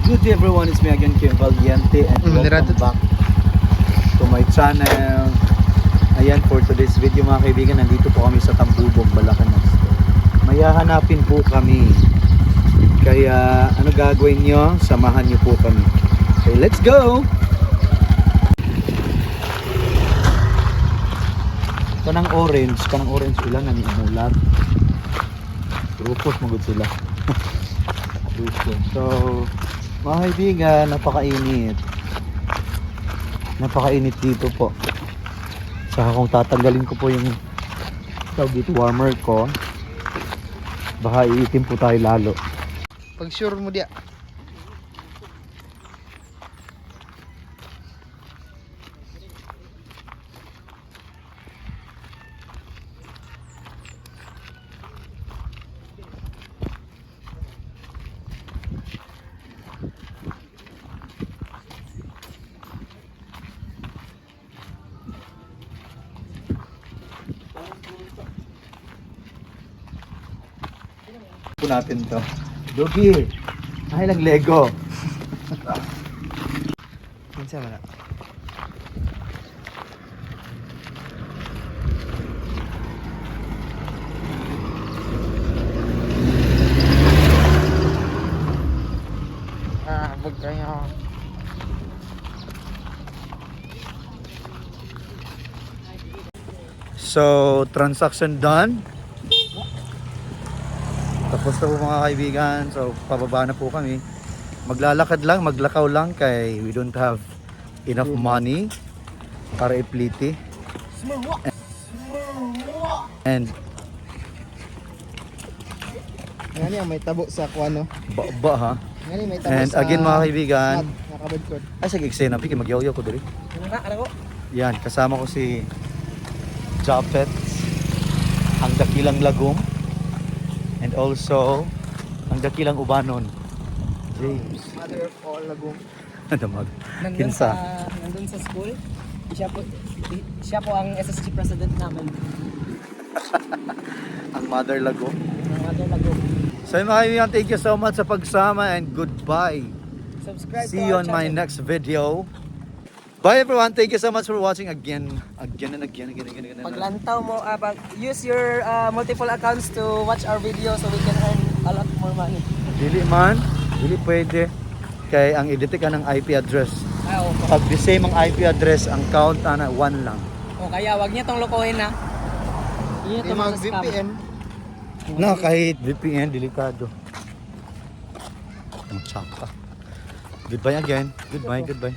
Good day everyone, it's me again Kim Valiente and welcome back to my channel. Ayan, for today's video mga kaibigan, nandito po kami sa Tambubong, Balacanas. May hahanapin po kami. Kaya ano gagawin nyo? Samahan nyo po kami. Okay, let's go! Kanang orange ulan na ni amulat. Grupos magod sila. Grupos. So, mga kaibigan, napakainit dito po. Saka kung tatanggalin ko po yung tawag dito, warmer ko, baka iitim po tayo lalo. Pag sure mo dia. Po natin to. Dogi, ay lang Lego. Minsan wala. Wag kayo. So, transaction done. Tapos na po mga kaibigan. So, pababa na po kami. Maglalakad lang, maglakaw lang kay we don't have enough money para ipliti. And Ngani may tabo sa kuano. ba ha. Ngani may tabo And sa again mga kaibigan, nakabadkod. ay sige eksena piki magyaw-yaw ko diri. Yan, kasama ko si Japet, ang dakilang lagom, and also ang dakilang ubanon, James. Mother of all lagom. Damag. Nandun Kinsa? nandun sa school. Siya po ang SSG president namin. Ang mother lagom. Ang mother lago. So mga kaibigan, thank you so much sa pagsama and goodbye. Subscribe See to you our on my channel. next video. Bye everyone, thank you so much for watching again and again. Paglantaw mo, use your multiple accounts to watch our video so we can earn a lot more money. Dili pwede. Kay ang edit ka ng IP address. Oo. Pag the same ang IP address, ang count ana 1 lang. O kaya wag niya tong lokohin na. Yun Di ito mag mga scam. VPN. No, kahit VPN, delikado. Ang tsaka. Goodbye again. Goodbye.